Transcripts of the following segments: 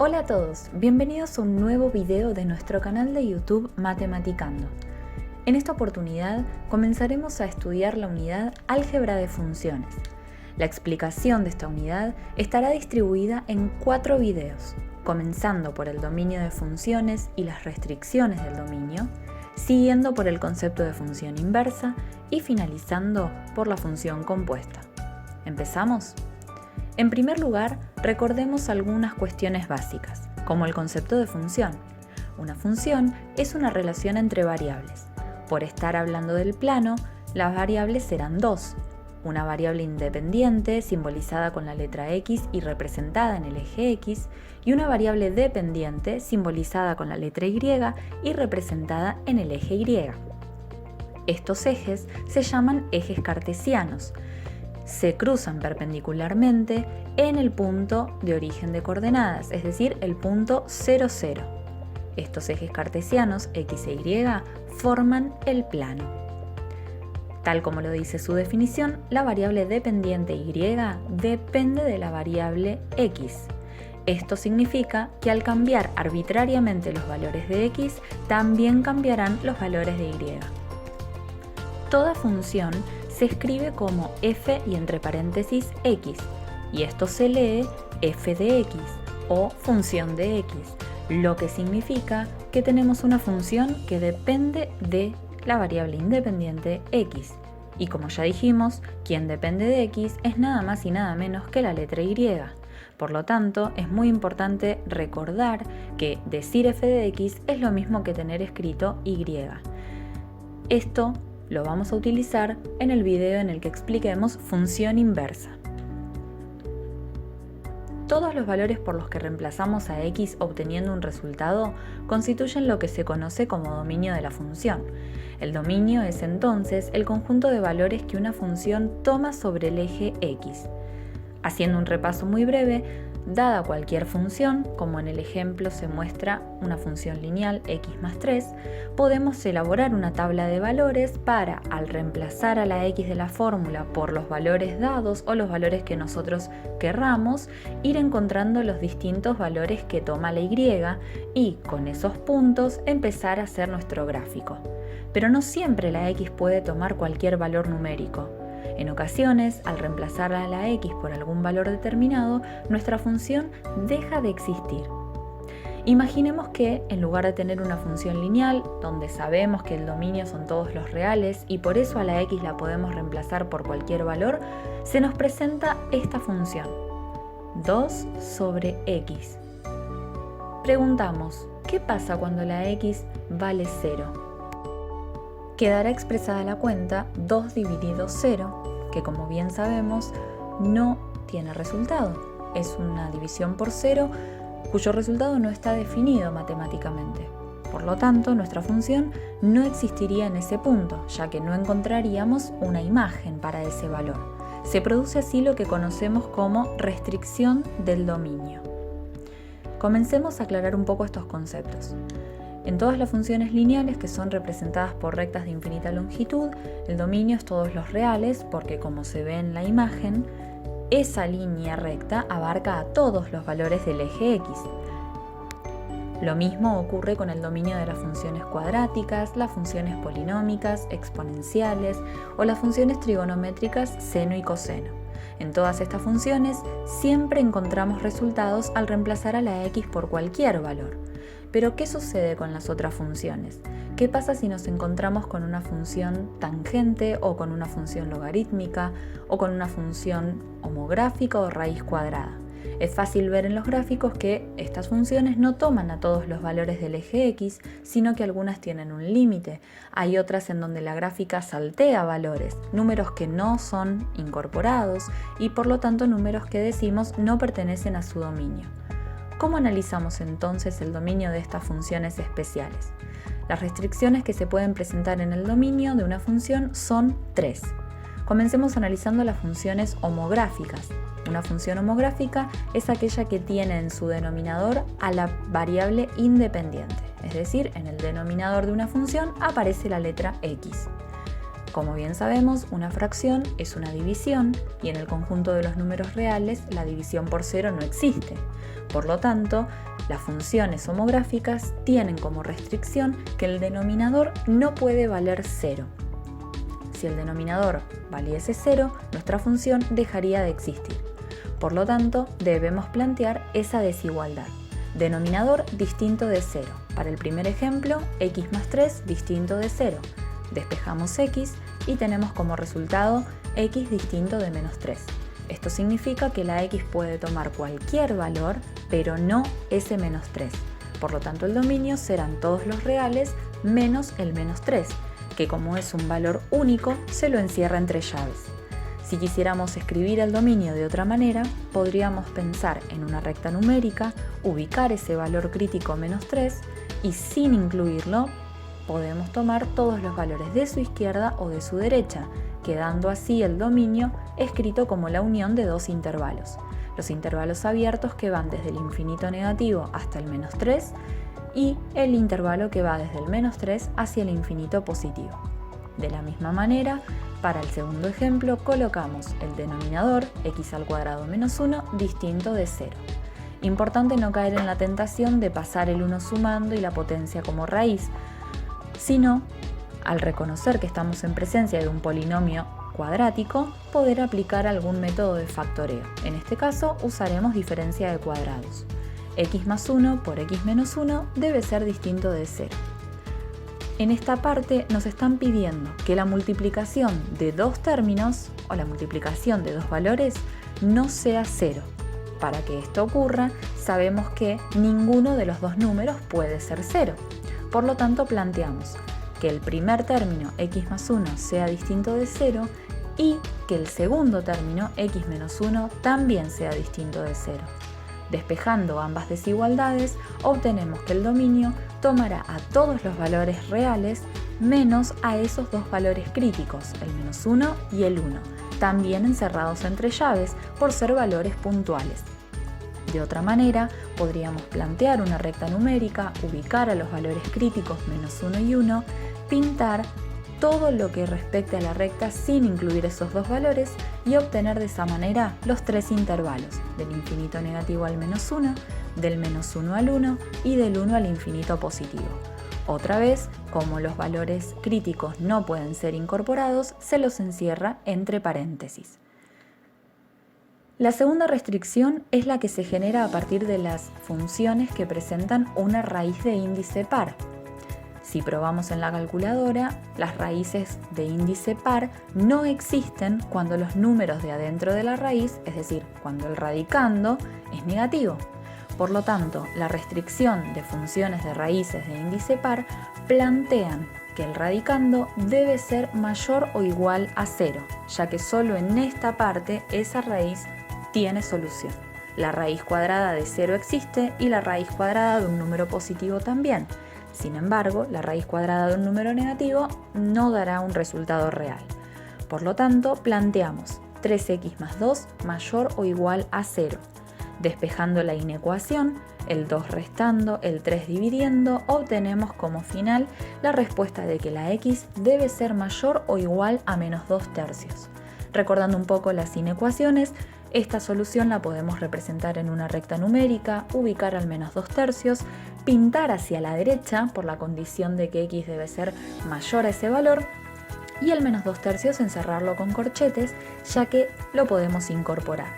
Hola a todos, bienvenidos a un nuevo video de nuestro canal de YouTube Matematicando. En esta oportunidad comenzaremos a estudiar la unidad álgebra de funciones. La explicación de esta unidad estará distribuida en 4 videos, comenzando por el dominio de funciones y las restricciones del dominio, siguiendo por el concepto de función inversa y finalizando por la función compuesta. ¿Empezamos? En primer lugar, recordemos algunas cuestiones básicas, como el concepto de función. Una función es una relación entre variables. Por estar hablando del plano, las variables serán dos. Una variable independiente, simbolizada con la letra X y representada en el eje X, y una variable dependiente, simbolizada con la letra Y y representada en el eje Y. Estos ejes se llaman ejes cartesianos. Se cruzan perpendicularmente en el punto de origen de coordenadas, es decir, el punto 0, 0. Estos ejes cartesianos, X e Y, forman el plano. Tal como lo dice su definición, la variable dependiente Y depende de la variable X. Esto significa que al cambiar arbitrariamente los valores de X, también cambiarán los valores de Y. Toda función se escribe como f y entre paréntesis x, y esto se lee f de x o función de x, lo que significa que tenemos una función que depende de la variable independiente x. Y como ya dijimos, quien depende de x es nada más y nada menos que la letra y. Por lo tanto, es muy importante recordar que decir f de x es lo mismo que tener escrito y. Esto lo vamos a utilizar en el video en el que expliquemos función inversa. Todos los valores por los que reemplazamos a x obteniendo un resultado constituyen lo que se conoce como dominio de la función. El dominio es entonces el conjunto de valores que una función toma sobre el eje x. Haciendo un repaso muy breve, dada cualquier función, como en el ejemplo se muestra una función lineal x más 3, podemos elaborar una tabla de valores para, al reemplazar a la x de la fórmula por los valores dados o los valores que nosotros querramos, ir encontrando los distintos valores que toma la y y, con esos puntos, empezar a hacer nuestro gráfico. Pero no siempre la x puede tomar cualquier valor numérico. En ocasiones, al reemplazar a la x por algún valor determinado, nuestra función deja de existir. Imaginemos que, en lugar de tener una función lineal, donde sabemos que el dominio son todos los reales y por eso a la x la podemos reemplazar por cualquier valor, se nos presenta esta función, 2 sobre x. Preguntamos, ¿qué pasa cuando la x vale 0? Quedará expresada la cuenta 2 dividido 0, que como bien sabemos no tiene resultado. Es una división por 0 cuyo resultado no está definido matemáticamente. Por lo tanto, nuestra función no existiría en ese punto, ya que no encontraríamos una imagen para ese valor. Se produce así lo que conocemos como restricción del dominio. Comencemos a aclarar un poco estos conceptos. En todas las funciones lineales que son representadas por rectas de infinita longitud, el dominio es todos los reales porque, como se ve en la imagen, esa línea recta abarca a todos los valores del eje x. Lo mismo ocurre con el dominio de las funciones cuadráticas, las funciones polinómicas, exponenciales o las funciones trigonométricas seno y coseno. En todas estas funciones siempre encontramos resultados al reemplazar a la x por cualquier valor. Pero, ¿qué sucede con las otras funciones? ¿Qué pasa si nos encontramos con una función tangente o con una función logarítmica o con una función homográfica o raíz cuadrada? Es fácil ver en los gráficos que estas funciones no toman a todos los valores del eje x, sino que algunas tienen un límite. Hay otras en donde la gráfica saltea valores, números que no son incorporados y por lo tanto números que decimos no pertenecen a su dominio. ¿Cómo analizamos entonces el dominio de estas funciones especiales? Las restricciones que se pueden presentar en el dominio de una función son 3. Comencemos analizando las funciones homográficas. Una función homográfica es aquella que tiene en su denominador a la variable independiente, es decir, en el denominador de una función aparece la letra x. Como bien sabemos, una fracción es una división y en el conjunto de los números reales la división por cero no existe. Por lo tanto, las funciones homográficas tienen como restricción que el denominador no puede valer cero. Si el denominador valiese cero, nuestra función dejaría de existir. Por lo tanto, debemos plantear esa desigualdad. Denominador distinto de 0. Para el primer ejemplo, x más 3 distinto de 0. Despejamos x y tenemos como resultado x distinto de menos 3. Esto significa que la x puede tomar cualquier valor, pero no ese menos 3. Por lo tanto, el dominio serán todos los reales menos el menos 3, que como es un valor único, se lo encierra entre llaves. Si quisiéramos escribir el dominio de otra manera, podríamos pensar en una recta numérica, ubicar ese valor crítico menos 3 y sin incluirlo, podemos tomar todos los valores de su izquierda o de su derecha, quedando así el dominio escrito como la unión de dos intervalos. Los intervalos abiertos que van desde el infinito negativo hasta el menos 3 y el intervalo que va desde el menos 3 hacia el infinito positivo. De la misma manera, para el segundo ejemplo colocamos el denominador x al cuadrado menos 1 distinto de 0. Importante no caer en la tentación de pasar el 1 sumando y la potencia como raíz, sino, al reconocer que estamos en presencia de un polinomio cuadrático, poder aplicar algún método de factoreo. En este caso usaremos diferencia de cuadrados. X más 1 por x menos 1 debe ser distinto de 0. En esta parte nos están pidiendo que la multiplicación de dos términos o la multiplicación de dos valores no sea 0. Para que esto ocurra, sabemos que ninguno de los dos números puede ser 0. Por lo tanto, planteamos que el primer término x más 1 sea distinto de 0 y que el segundo término x menos 1 también sea distinto de 0. Despejando ambas desigualdades, obtenemos que el dominio tomará a todos los valores reales menos a esos dos valores críticos, el menos 1 y el 1, también encerrados entre llaves por ser valores puntuales. De otra manera, podríamos plantear una recta numérica, ubicar a los valores críticos menos 1 y 1, pintar todo lo que respecte a la recta sin incluir esos dos valores y obtener de esa manera los tres intervalos, del infinito negativo al menos 1, del menos 1 al 1 y del 1 al infinito positivo. Otra vez, como los valores críticos no pueden ser incorporados, se los encierra entre paréntesis. La segunda restricción es la que se genera a partir de las funciones que presentan una raíz de índice par. Si probamos en la calculadora, las raíces de índice par no existen cuando los números de adentro de la raíz, es decir, cuando el radicando es negativo. Por lo tanto, la restricción de funciones de raíces de índice par plantean que el radicando debe ser mayor o igual a 0, ya que solo en esta parte esa raíz tiene solución. La raíz cuadrada de 0 existe y la raíz cuadrada de un número positivo también. Sin embargo, la raíz cuadrada de un número negativo no dará un resultado real. Por lo tanto, planteamos 3x más 2 mayor o igual a 0. Despejando la inecuación, el 2 restando, el 3 dividiendo, obtenemos como final la respuesta de que la x debe ser mayor o igual a menos 2 tercios. Recordando un poco las inecuaciones, esta solución la podemos representar en una recta numérica, ubicar al menos 2 tercios, pintar hacia la derecha por la condición de que x debe ser mayor a ese valor y el menos 2 tercios encerrarlo con corchetes, ya que lo podemos incorporar.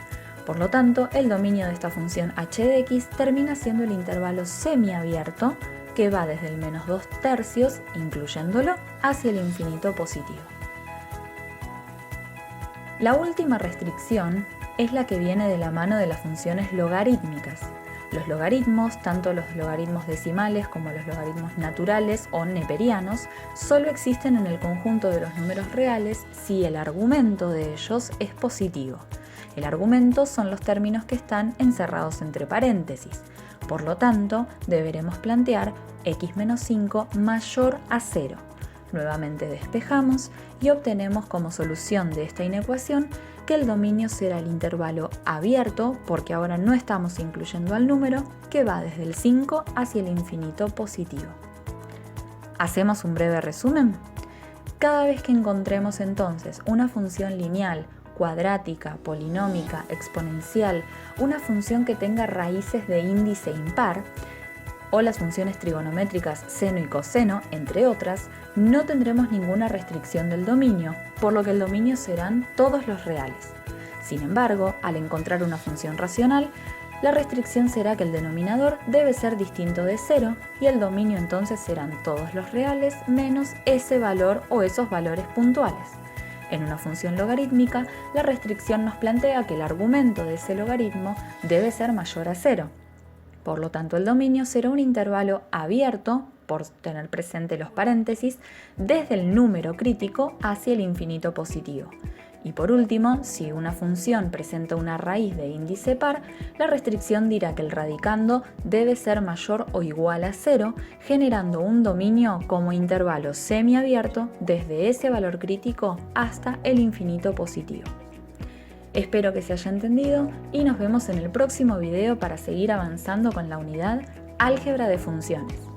Por lo tanto, el dominio de esta función h de x termina siendo el intervalo semiabierto que va desde el menos 2 tercios, incluyéndolo, hacia el infinito positivo. La última restricción es la que viene de la mano de las funciones logarítmicas. Los logaritmos, tanto los logaritmos decimales como los logaritmos naturales o neperianos, solo existen en el conjunto de los números reales si el argumento de ellos es positivo. El argumento son los términos que están encerrados entre paréntesis. Por lo tanto, deberemos plantear x menos 5 mayor a 0. Nuevamente despejamos y obtenemos como solución de esta inecuación que el dominio será el intervalo abierto, porque ahora no estamos incluyendo al número, que va desde el 5 hacia el infinito positivo. ¿Hacemos un breve resumen? Cada vez que encontremos entonces una función lineal, cuadrática, polinómica, exponencial, una función que tenga raíces de índice impar, o las funciones trigonométricas seno y coseno, entre otras, no tendremos ninguna restricción del dominio, por lo que el dominio serán todos los reales. Sin embargo, al encontrar una función racional, la restricción será que el denominador debe ser distinto de 0 y el dominio entonces serán todos los reales menos ese valor o esos valores puntuales. En una función logarítmica, la restricción nos plantea que el argumento de ese logaritmo debe ser mayor a 0. Por lo tanto, el dominio será un intervalo abierto, por tener presente los paréntesis, desde el número crítico hacia el infinito positivo. Y por último, si una función presenta una raíz de índice par, la restricción dirá que el radicando debe ser mayor o igual a 0, generando un dominio como intervalo semiabierto desde ese valor crítico hasta el infinito positivo. Espero que se haya entendido y nos vemos en el próximo video para seguir avanzando con la unidad Álgebra de funciones.